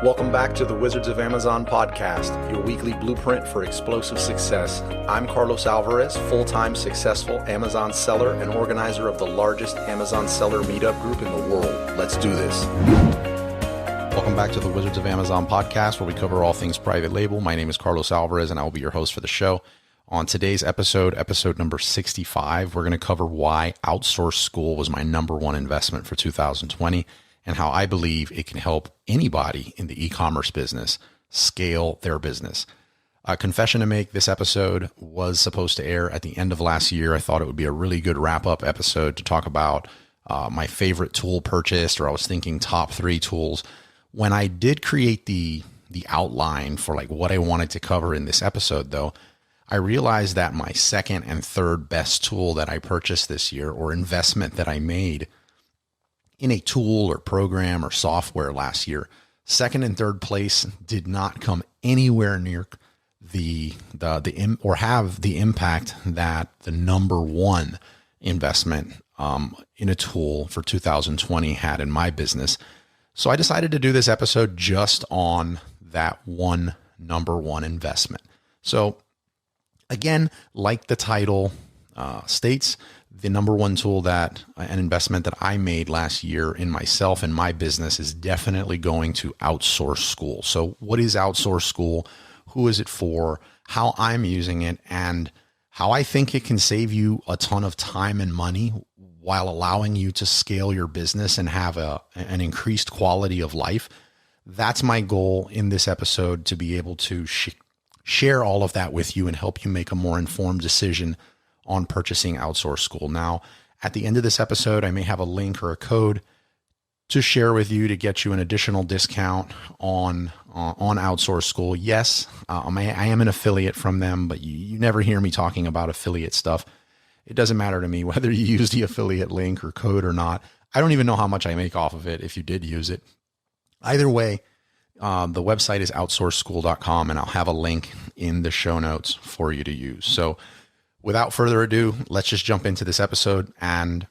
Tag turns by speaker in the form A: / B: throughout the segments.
A: Welcome back to the Wizards of Amazon podcast, your weekly blueprint for explosive success. I'm Carlos Alvarez, full-time successful Amazon seller and organizer of the largest Amazon seller meetup group in the world. Let's do this. Welcome back to the Wizards of Amazon podcast, where we cover all things private label. My name is Carlos Alvarez, and I will be your host for the show. On today's episode number 65, we're going to cover why Outsource School was my number one investment for 2020. And how I believe it can help anybody in the e-commerce business scale their business. A confession to make, this episode was supposed to air at the end of last year. I thought it would be a really good wrap-up episode to talk about my favorite tool purchased, or I was thinking top 3 tools. When I did create the outline for like what I wanted to cover in this episode, though, I realized that my second and third best tool that I purchased this year, or investment that I made in a tool or program or software last year, second and third place did not come anywhere near have the impact that the number one investment in a tool for 2020 had in my business. So I decided to do this episode just on that one number one investment. So again, like the title states, the number one tool that an investment that I made last year in myself and my business is definitely going to Outsource School. So what is Outsource School? Who is it for? How I'm using it, and how I think it can save you a ton of time and money while allowing you to scale your business and have an increased quality of life. That's my goal in this episode, to be able to share all of that with you and help you make a more informed decision on purchasing Outsource School. Now, at the end of this episode, I may have a link or a code to share with you to get you an additional discount on Outsource School. Yes, I am an affiliate from them, but you never hear me talking about affiliate stuff. It doesn't matter to me whether you use the affiliate link or code or not. I don't even know how much I make off of it if you did use it. Either way, the website is outsourceschool.com, and I'll have a link in the show notes for you to use. So without further ado, let's just jump into this episode. And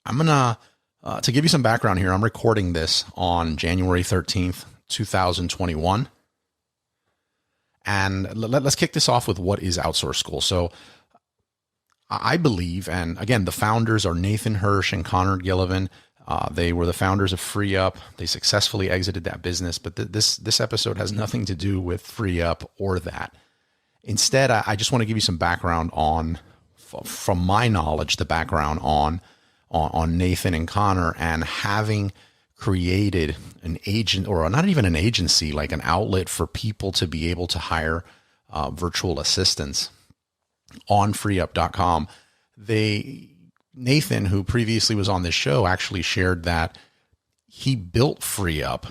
A: I'm going to give you some background here, I'm recording this on January 13th, 2021. And let's kick this off with what is Outsource School. So I believe, and again, the founders are Nathan Hirsch and Connor Gillivan. They were the founders of FreeUp. They successfully exited that business, but this episode has nothing to do with FreeUp or that. Instead, I just want to give you some background from my knowledge, the background on Nathan and Connor, and having created an agent, or not even an agency, like an outlet for people to be able to hire virtual assistants on freeup.com. Nathan, who previously was on this show, actually shared that he built FreeUp,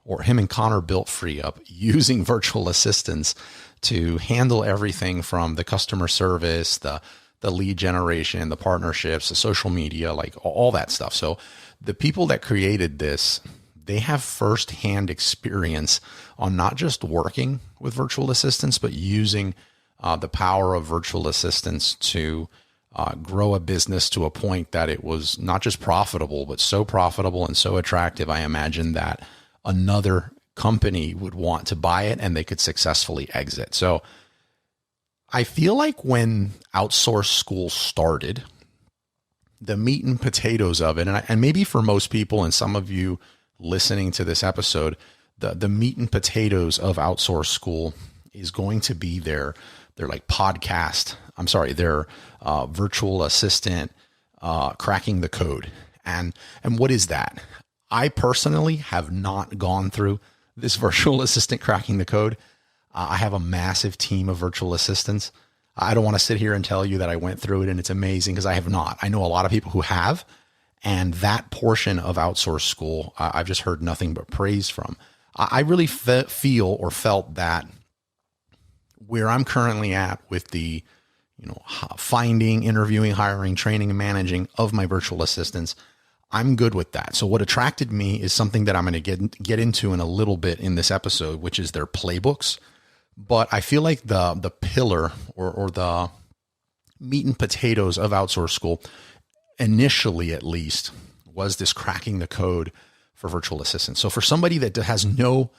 A: or him and Connor built FreeUp using virtual assistants to handle everything from the customer service, the lead generation, the partnerships, the social media, like all that stuff. So the people that created this, they have firsthand experience on not just working with virtual assistants, but using the power of virtual assistants to grow a business to a point that it was not just profitable, but so profitable and so attractive, I imagine that another company would want to buy it and they could successfully exit. So I feel like when Outsource School started, the meat and potatoes of it, and maybe for most people and some of you listening to this episode, the meat and potatoes of Outsource School is going to be their like their virtual assistant cracking the code. And what is that? I personally have not gone through this virtual assistant cracking the code. I have a massive team of virtual assistants. I don't want to sit here and tell you that I went through it and it's amazing, because I have not. I know a lot of people who have, and that portion of Outsource School, I've just heard nothing but praise from. I really felt that where I'm currently at with the, finding, interviewing, hiring, training, and managing of my virtual assistants, I'm good with that. So what attracted me is something that I'm going to get into in a little bit in this episode, which is their playbooks. But I feel like the pillar or the meat and potatoes of Outsource School, initially at least, was this cracking the code for virtual assistants. So for somebody that has no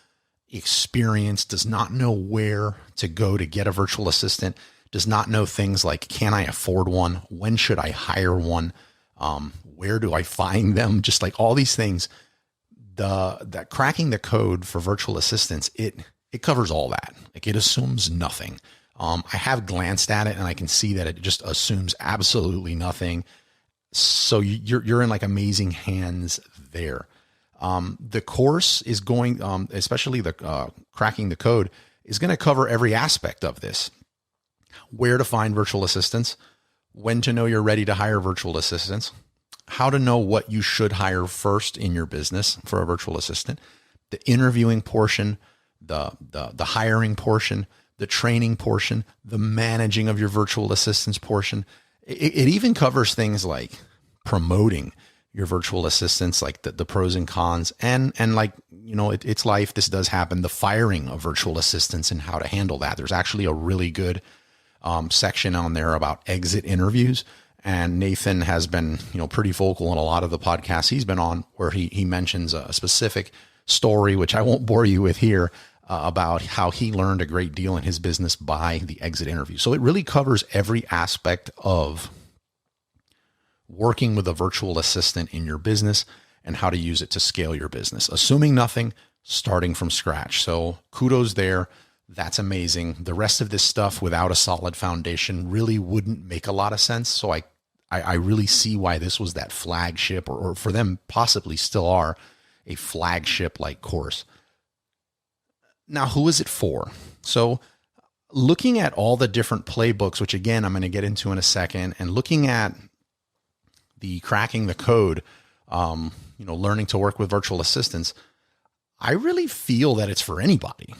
A: experience, does not know where to go to get a virtual assistant, does not know things like, can I afford one? When should I hire one? Where do I find them? Just like all these things, that cracking the code for virtual assistants, it covers all that. Like, it assumes nothing. I have glanced at it and I can see that it just assumes absolutely nothing. So you're in like amazing hands there. The course is going, especially the cracking the code, is going to cover every aspect of this. Where to find virtual assistants, when to know you're ready to hire virtual assistants, how to know what you should hire first in your business for a virtual assistant, the interviewing portion, the hiring portion, the training portion, the managing of your virtual assistants portion. It even covers things like promoting your virtual assistants, like the pros and cons, and like, it's life. This does happen. The firing of virtual assistants and how to handle that. There's actually a really good section on there about exit interviews. And Nathan has been, pretty vocal in a lot of the podcasts he's been on, where he mentions a specific story, which I won't bore you with here, about how he learned a great deal in his business by the exit interview. So it really covers every aspect of working with a virtual assistant in your business and how to use it to scale your business, assuming nothing, starting from scratch. So kudos there. That's amazing. The rest of this stuff without a solid foundation really wouldn't make a lot of sense. So I really see why this was that flagship, or for them possibly still are a flagship like course. Now, who is it for? So looking at all the different playbooks, which again, I'm going to get into in a second, and looking at the cracking the code, learning to work with virtual assistants, I really feel that it's for anybody.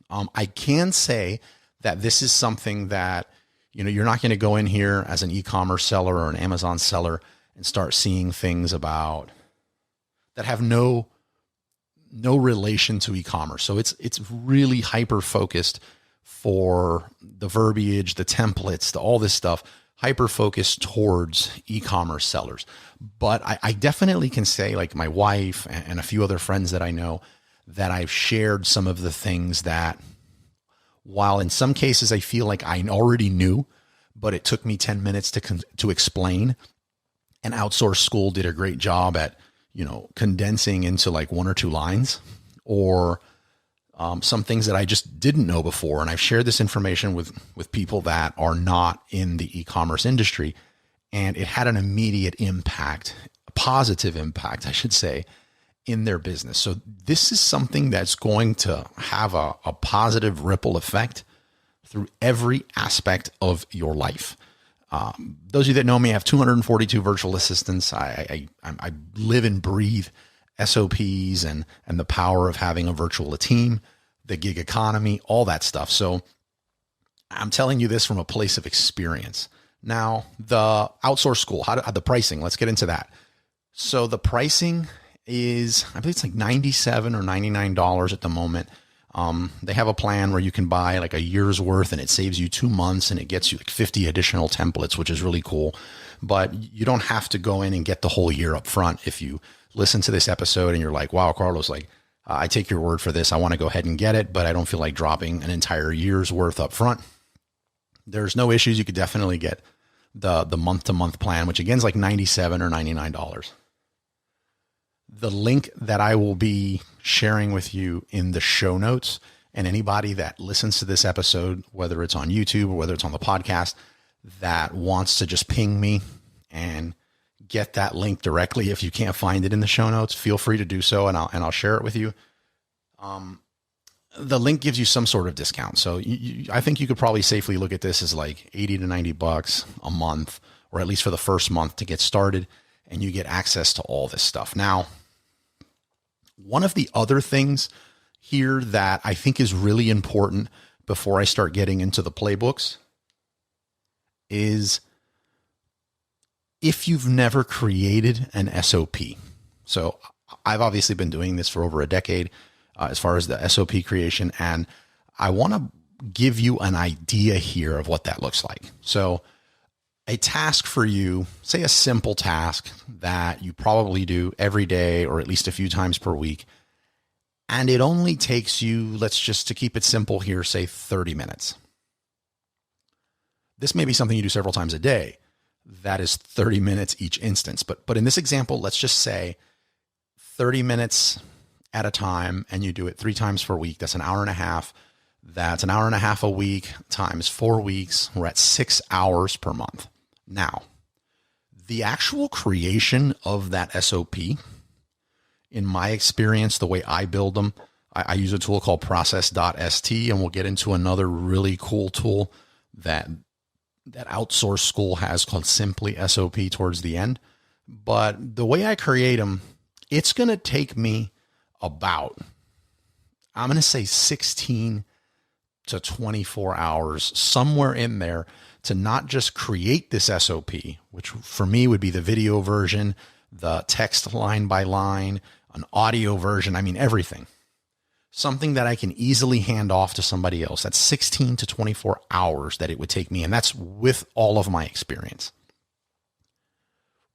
A: I can say that this is something that, you're not going to go in here as an e-commerce seller or an Amazon seller and start seeing things about that have no relation to e-commerce. So it's really hyper focused for the verbiage, the templates, all this stuff, hyper focused towards e-commerce sellers. But I definitely can say, like my wife and a few other friends that I know, that I've shared some of the things that, while in some cases I feel like I already knew, but it took me 10 minutes to explain, and Outsource School did a great job at, condensing into like 1 or 2 lines, or some things that I just didn't know before. And I've shared this information with people that are not in the e-commerce industry, and it had an immediate impact, a positive impact, I should say, in their business. So this is something that's going to have a positive ripple effect through every aspect of your life. Those of you that know me, I have 242 virtual assistants. I live and breathe SOPs and the power of having a virtual team, the gig economy, all that stuff. So I'm telling you this from a place of experience. Now, the Outsource School, the pricing, let's get into that. So the pricing is, I believe it's like $97 or $99 at the moment. They have a plan where you can buy like a year's worth, and it saves you 2 months, and it gets you like 50 additional templates, which is really cool. But you don't have to go in and get the whole year up front. If you listen to this episode and you're like, wow, Carlos, like I take your word for this, I want to go ahead and get it, but I don't feel like dropping an entire year's worth up front, there's no issues. You could definitely get the month-to-month plan, which again is like $97 or $99. The link that I will be sharing with you in the show notes, and anybody that listens to this episode, whether it's on YouTube or whether it's on the podcast, that wants to just ping me and get that link directly. If you can't find it in the show notes, feel free to do so, and I'll share it with you. The link gives you some sort of discount. So I think you could probably safely look at this as like $80 to $90 a month, or at least for the first month to get started, and you get access to all this stuff. Now, one of the other things here that I think is really important before I start getting into the playbooks is if you've never created an SOP. So I've obviously been doing this for over a decade as far as the SOP creation, and I want to give you an idea here of what that looks like. So a task for you, say a simple task that you probably do every day or at least a few times per week, and it only takes you, let's just to keep it simple here, say 30 minutes. This may be something you do several times a day. That is 30 minutes each instance. But in this example, let's just say 30 minutes at a time, and you do it 3 times per week. That's an hour and a half. That's an hour and a half a week times 4 weeks. We're at 6 hours per month. Now, the actual creation of that SOP, in my experience, the way I build them, I use a tool called process.st, and we'll get into another really cool tool that Outsource school has called Simply SOP towards the end. But the way I create them, it's going to take me about, I'm going to say 16 to 24 hours, somewhere in there, to not just create this SOP, which for me would be the video version, the text line by line, an audio version. I mean, everything. Something that I can easily hand off to somebody else. That's 16 to 24 hours that it would take me. And that's with all of my experience.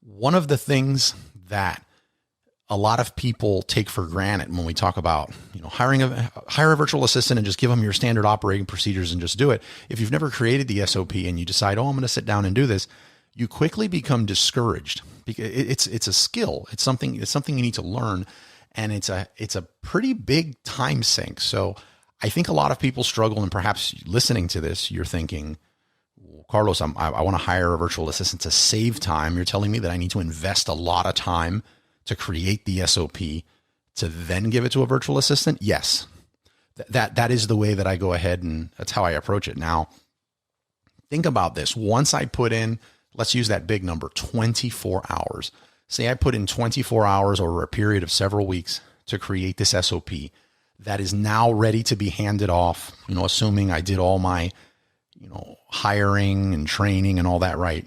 A: One of the things that a lot of people take for granted when we talk about, hire a virtual assistant and just give them your standard operating procedures and just do it. If you've never created the SOP and you decide, I'm going to sit down and do this, you quickly become discouraged because it's a skill. It's something you need to learn, and it's a pretty big time sink. So I think a lot of people struggle, and perhaps listening to this, you're thinking, well, Carlos, I want to hire a virtual assistant to save time. You're telling me that I need to invest a lot of time to create the SOP to then give it to a virtual assistant? Yes, that is the way that I go ahead, and that's how I approach it. Now, think about this. Once I put in, let's use that big number, 24 hours. Say I put in 24 hours over a period of several weeks to create this SOP that is now ready to be handed off, assuming I did all my, hiring and training and all that right.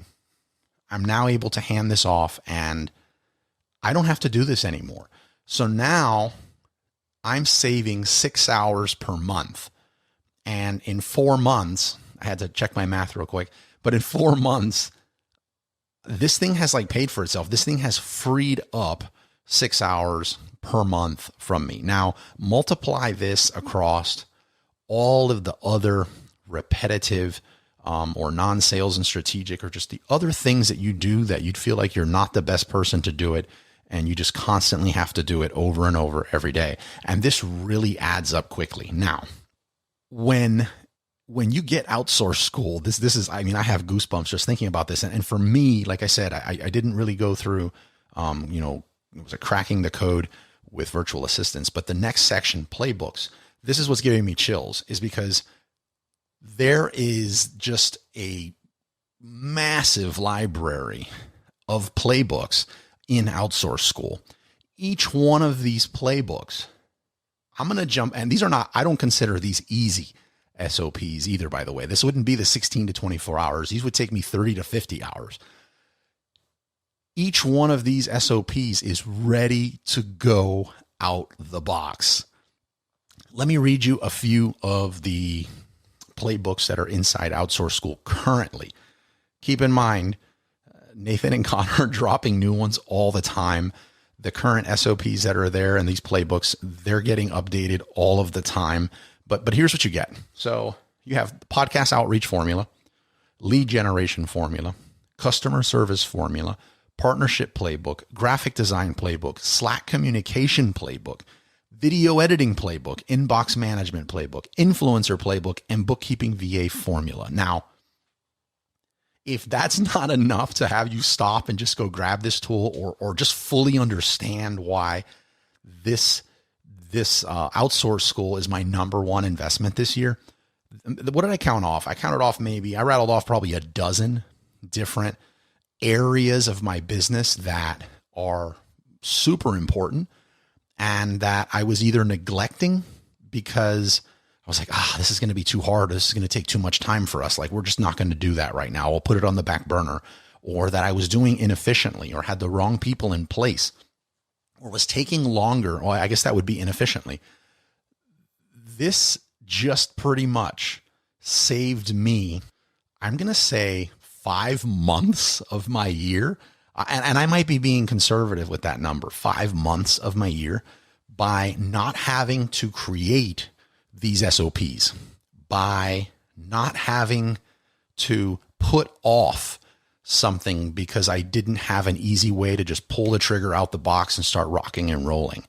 A: I'm now able to hand this off, and I don't have to do this anymore. So now I'm saving 6 hours per month. And in 4 months, I had to check my math real quick, but in 4 months, this thing has paid for itself. This thing has freed up 6 hours per month from me. Now multiply this across all of the other repetitive or non-sales and strategic, or just the other things that you do that you'd feel like you're not the best person to do it, and you just constantly have to do it over and over every day. And this really adds up quickly. Now, when you get Outsource school, this is, I have goosebumps just thinking about this. And for me, like I said, I didn't really go through, it was a cracking the code with virtual assistants, but the next section, playbooks, this is what's giving me chills, is because there is just a massive library of playbooks in Outsource school. Each one of these playbooks, I'm going to jump, and I don't consider these easy SOPs either, by the way. This wouldn't be the 16 to 24 hours. These would take me 30 to 50 hours. Each one of these SOPs is ready to go out the box. Let me read you a few of the playbooks that are inside Outsource school currently. Keep in mind, Nathan and Connor are dropping new ones all the time. The current SOPs that are there and these playbooks, they're getting updated all of the time. But here's what you get. So you have podcast outreach formula, lead generation formula, customer service formula, partnership playbook, graphic design playbook, Slack communication playbook, video editing playbook, inbox management playbook, influencer playbook, and bookkeeping VA formula. Now, if that's not enough to have you stop and just go grab this tool, or just fully understand why this Outsource school is my number one investment this year, what did I count off? I rattled off probably a dozen different areas of my business that are super important and that I was either neglecting because I was like, this is going to be too hard. This is going to take too much time for us. We're just not going to do that right now. We'll put it on the back burner. Or that I was doing inefficiently, or had the wrong people in place, or was taking longer. Well, I guess that would be inefficiently. This just pretty much saved me, I'm going to say 5 months of my year, and I might be being conservative with that number, 5 months of my year, by not having to create these SOPs, by not having to put off something because I didn't have an easy way to just pull the trigger out the box and start rocking and rolling.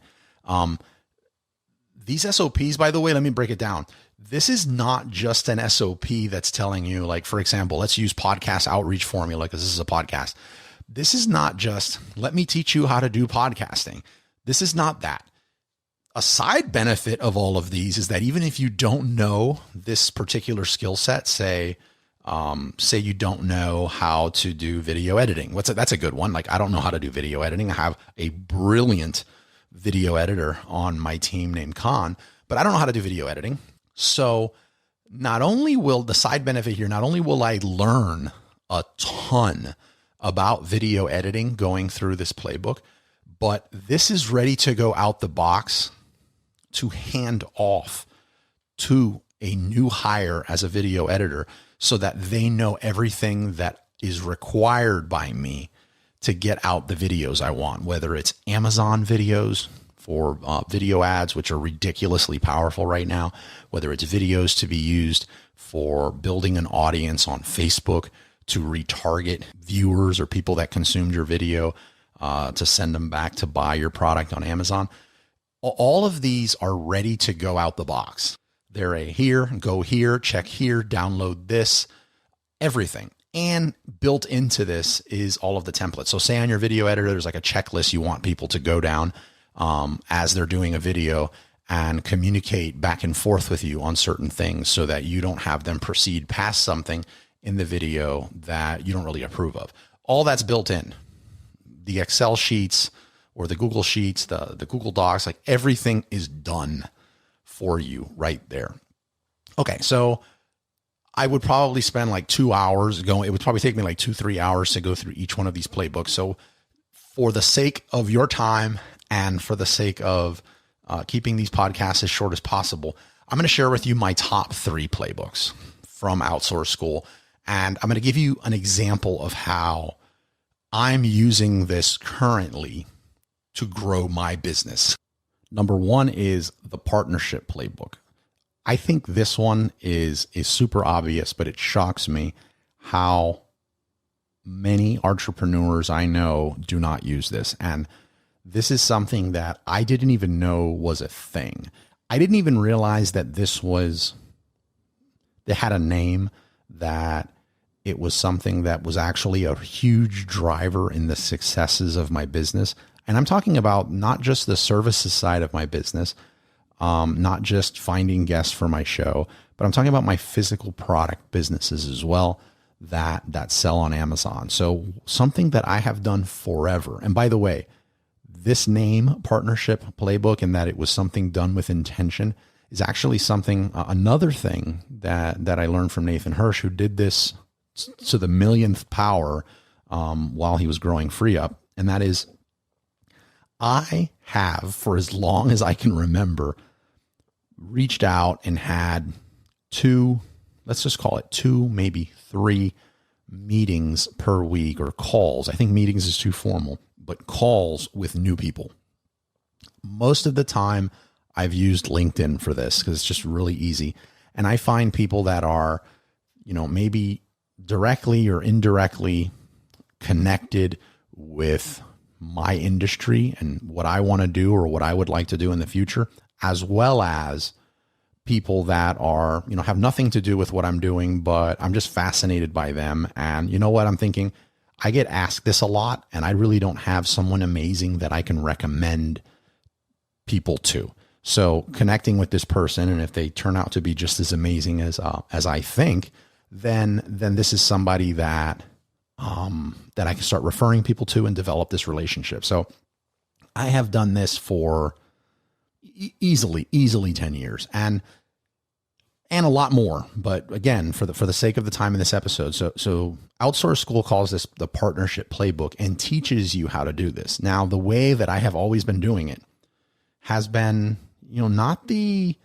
A: These SOPs, by the way, let me break it down. This is not just an SOP that's telling you, like, for example, let's use podcast outreach formula because this is a podcast. This is not just, let me teach you how to do podcasting. This is not that. A side benefit of all of these is that even if you don't know this particular skill set, say you don't know how to do video editing. That's a good one. Like, I don't know how to do video editing. I have a brilliant video editor on my team named Khan, but I don't know how to do video editing. So not only will the side benefit here, not only will I learn a ton about video editing going through this playbook, but this is ready to go out the box to hand off to a new hire as a video editor so that they know everything that is required by me to get out the videos I want, whether it's Amazon videos for video ads, which are ridiculously powerful right now, whether it's videos to be used for building an audience on Facebook to retarget viewers or people that consumed your video to send them back to buy your product on Amazon. All of these are ready to go out the box. They're here, go here, check here, download this, everything. And built into this is all of the templates. So say on your video editor, there's like a checklist you want people to go down as they're doing a video and communicate back and forth with you on certain things so that you don't have them proceed past something in the video that you don't really approve of. All that's built in. The Excel sheets or the Google Sheets, the Google Docs, like everything is done for you right there. Okay, so I would probably spend like 2 hours going. It would probably take me like 2-3 hours to go through each one of these playbooks. So for the sake of your time and for the sake of keeping these podcasts as short as possible, I'm going to share with you my top 3 playbooks from Outsource School. And I'm going to give you an example of how I'm using this currently to grow my business. Number 1 is the partnership playbook. I think this one is super obvious, but it shocks me how many entrepreneurs I know do not use this. And this is something that I didn't even know was a thing. I didn't even realize that they had a name, that it was something that was actually a huge driver in the successes of my business. And I'm talking about not just the services side of my business, not just finding guests for my show, but I'm talking about my physical product businesses as well that sell on Amazon. So something that I have done forever. And by the way, this name, Partnership Playbook, and that it was something done with intention, is actually something, another thing that I learned from Nathan Hirsch, who did this to the millionth power while he was growing FreeUp. And that is, I have, for as long as I can remember, reached out and had 2, let's just call it 2, maybe 3 meetings per week, or calls. I think meetings is too formal, but calls with new people. Most of the time I've used LinkedIn for this because it's just really easy. And I find people that are, maybe directly or indirectly connected with my industry and what I want to do or what I would like to do in the future, as well as people that are, have nothing to do with what I'm doing, but I'm just fascinated by them. And you know what I'm thinking? I get asked this a lot, and I really don't have someone amazing that I can recommend people to. So connecting with this person, and if they turn out to be just as amazing as I think, then this is somebody that I can start referring people to and develop this relationship. So I have done this for easily 10 years and a lot more. But again, for the sake of the time in this episode, so Outsource School calls this the Partnership Playbook and teaches you how to do this. Now, the way that I have always been doing it has been, not the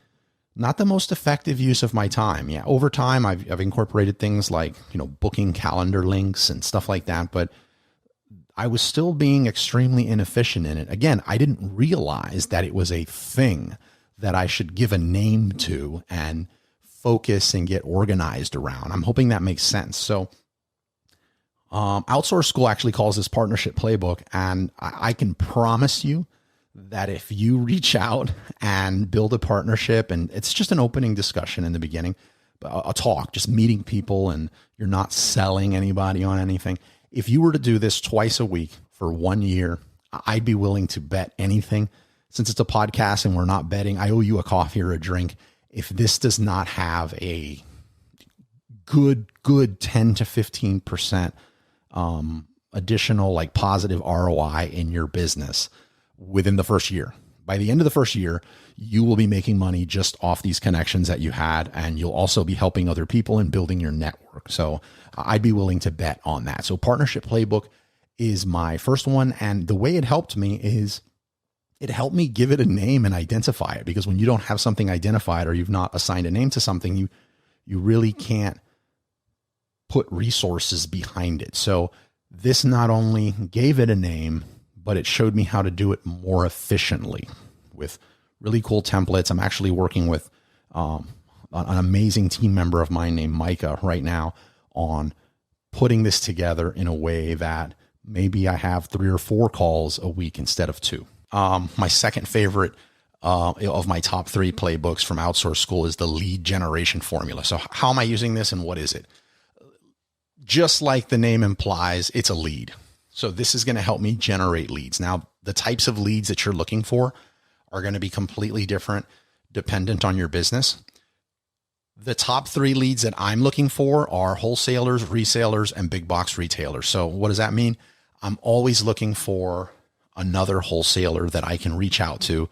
A: not the most effective use of my time. Yeah, over time, I've incorporated things like, booking calendar links and stuff like that, but I was still being extremely inefficient in it. Again, I didn't realize that it was a thing that I should give a name to and focus and get organized around. I'm hoping that makes sense. So Outsource School actually calls this partnership playbook, and I can promise you that if you reach out and build a partnership, and it's just an opening discussion in the beginning, a talk, just meeting people, and you're not selling anybody on anything. If you were to do this twice a week for 1 year, I'd be willing to bet anything. Since it's a podcast and we're not betting, I owe you a coffee or a drink. If this does not have a good 10 to 15% additional like positive ROI in your business within the first year, by the end of the first year, you will be making money just off these connections that you had, and you'll also be helping other people and building your network. So I'd be willing to bet on that. So Partnership Playbook is my first one. And the way it helped me is it helped me give it a name and identify it, because when you don't have something identified or you've not assigned a name to something, you really can't put resources behind it. So this not only gave it a name, but it showed me how to do it more efficiently with really cool templates. I'm actually working with an amazing team member of mine named Micah right now on putting this together in a way that maybe I have 3 or 4 calls a week instead of 2. My second favorite of my top 3 playbooks from Outsource School is the lead generation formula. So how am I using this and what is it? Just like the name implies, it's a lead. So this is going to help me generate leads. Now, the types of leads that you're looking for are going to be completely different dependent on your business. The top 3 leads that I'm looking for are wholesalers, resellers, and big box retailers. So what does that mean? I'm always looking for another wholesaler that I can reach out to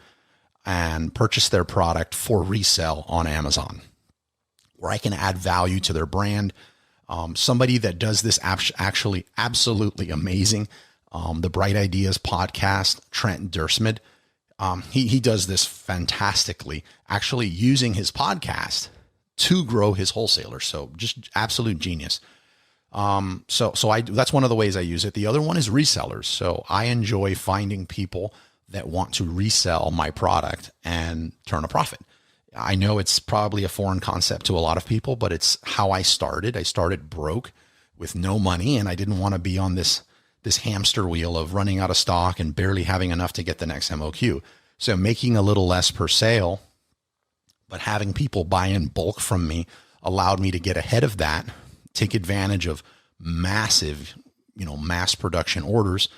A: and purchase their product for resell on Amazon, where I can add value to their brand. Somebody that does this actually absolutely amazing. The Bright Ideas podcast, Trent Dersmid, he does this fantastically, actually using his podcast to grow his wholesalers. So just absolute genius. So that's one of the ways I use it. The other one is resellers. So I enjoy finding people that want to resell my product and turn a profit. I know it's probably a foreign concept to a lot of people, but it's how I started. I started broke with no money, and I didn't want to be on this hamster wheel of running out of stock and barely having enough to get the next MOQ. So making a little less per sale, but having people buy in bulk from me allowed me to get ahead of that, take advantage of massive, mass production orders,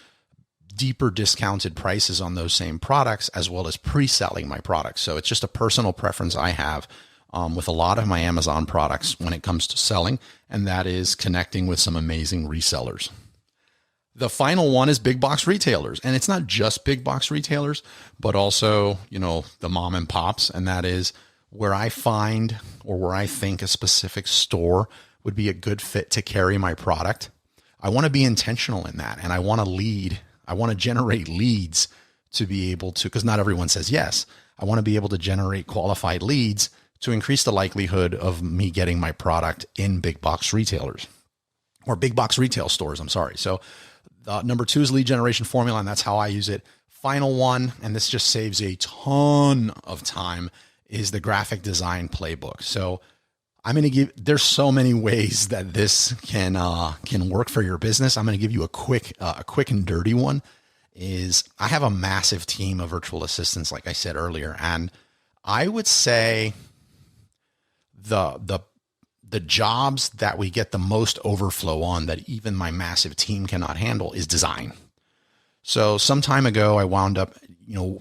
A: deeper discounted prices on those same products, as well as pre-selling my products. So it's just a personal preference I have with a lot of my Amazon products when it comes to selling, and that is connecting with some amazing resellers. The final one is big box retailers. And it's not just big box retailers, but also, the mom and pops. And that is where I find, or where I think a specific store would be a good fit to carry my product. I want to be intentional in that. And I want to generate leads to be able to, because not everyone says yes. I want to be able to generate qualified leads to increase the likelihood of me getting my product in big box retailers or big box retail stores. I'm sorry. So number 2 is lead generation formula, and that's how I use it. Final one, and this just saves a ton of time, is the graphic design playbook. So I'm going to there's so many ways that this can work for your business. I'm going to give you a quick and dirty one. Is I have a massive team of virtual assistants, like I said earlier, and I would say the jobs that we get the most overflow on, that even my massive team cannot handle, is design. So some time ago, I wound up,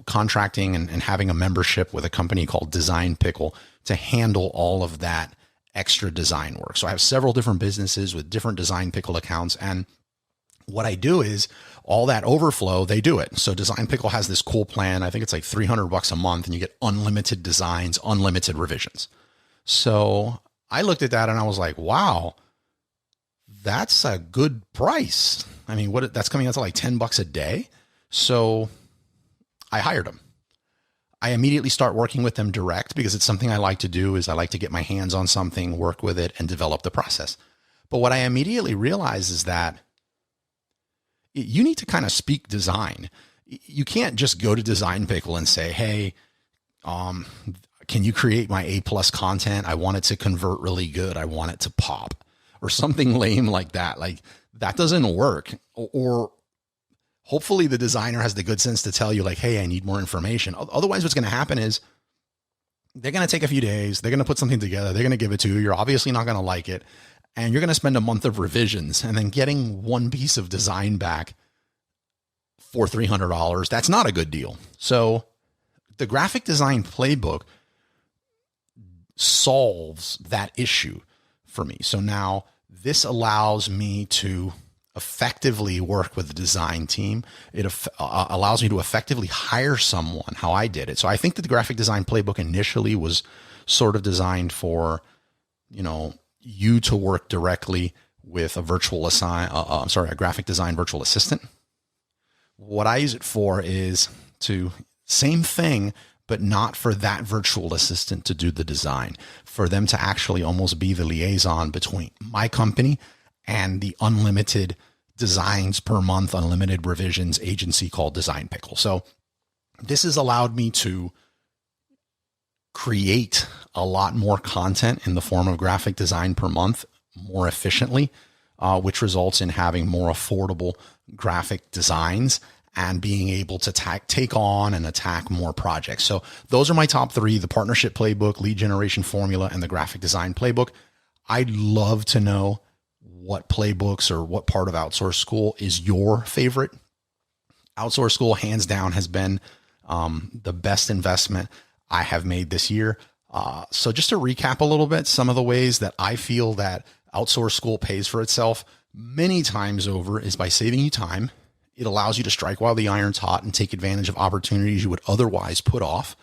A: contracting and having a membership with a company called Design Pickle to handle all of that extra design work. So I have several different businesses with different Design Pickle accounts. And what I do is all that overflow, they do it. So Design Pickle has this cool plan. I think it's like $300 a month, and you get unlimited designs, unlimited revisions. So I looked at that and I was like, wow, that's a good price. I mean, that's coming out to like $10 a day. So I hired him. I immediately start working with them direct because it's something I like to do. Is I like to get my hands on something, work with it, and develop the process. But what I immediately realize is that you need to kind of speak design. You can't just go to Design Pickle and say, hey, can you create my A+ content? I want it to convert really good. I want it to pop, or something lame like that. Like, that doesn't work. Or hopefully the designer has the good sense to tell you, like, hey, I need more information. Otherwise, what's going to happen is they're going to take a few days. They're going to put something together. They're going to give it to you. You're obviously not going to like it. And you're going to spend a month of revisions, and then getting one piece of design back for $300. That's not a good deal. So the graphic design playbook solves that issue for me. So now this allows me to effectively work with the design team. It allows me to effectively hire someone how I did it. So I think that the graphic design playbook initially was sort of designed for, you to work directly with a a graphic design virtual assistant. What I use it for is to same thing, but not for that virtual assistant to do the design, for them to actually almost be the liaison between my company and the unlimited designs per month, unlimited revisions agency called Design Pickle. So this has allowed me to create a lot more content in the form of graphic design per month more efficiently, which results in having more affordable graphic designs and being able to take on and attack more projects. So those are my top three: the partnership playbook, lead generation formula, and the graphic design playbook. I'd love to know what playbooks or what part of Outsource School is your favorite. Outsource School, hands down, has been the best investment I have made this year. So just to recap a little bit, some of the ways that I feel that Outsource School pays for itself many times over is by saving you time. It allows you to strike while the iron's hot and take advantage of opportunities you would otherwise put off.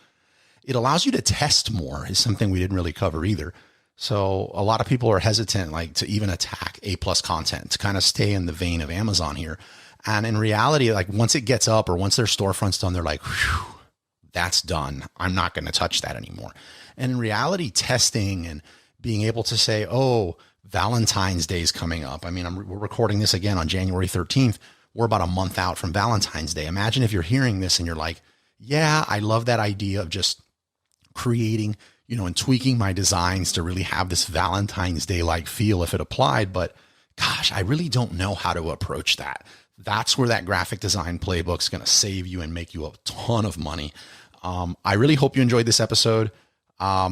A: It allows you to test more, is something we didn't really cover either. So a lot of people are hesitant, like, to even attack A+ content, to kind of stay in the vein of Amazon here. And in reality, like, once it gets up or once their storefront's done, they're like, whew, that's done. I'm not going to touch that anymore. And in reality, testing and being able to say, oh, Valentine's Day is coming up. I mean, we're recording this again on January 13th. We're about a month out from Valentine's Day. Imagine if you're hearing this and you're like, yeah, I love that idea of just creating, and tweaking my designs to really have this Valentine's Day-like feel if it applied. But gosh, I really don't know how to approach that. That's where that graphic design playbook is going to save you and make you a ton of money. I really hope you enjoyed this episode. I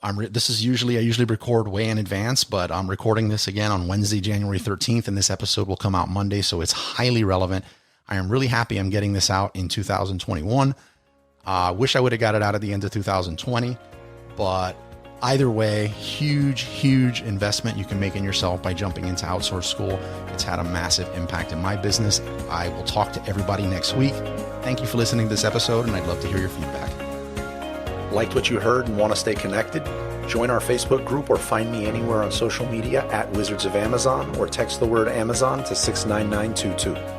A: usually record way in advance, but I'm recording this again on Wednesday, January 13th, and this episode will come out Monday. So it's highly relevant. I am really happy I'm getting this out in 2021. I wish I would have got it out at the end of 2020, but either way, huge investment you can make in yourself by jumping into Outsource School. It's had a massive impact in my business. I will talk to everybody next week. Thank you for listening to this episode, and I'd love to hear your feedback. Liked what you heard and want to stay connected? Join our Facebook group or find me anywhere on social media at Wizards of Amazon, or text the word Amazon to 69922.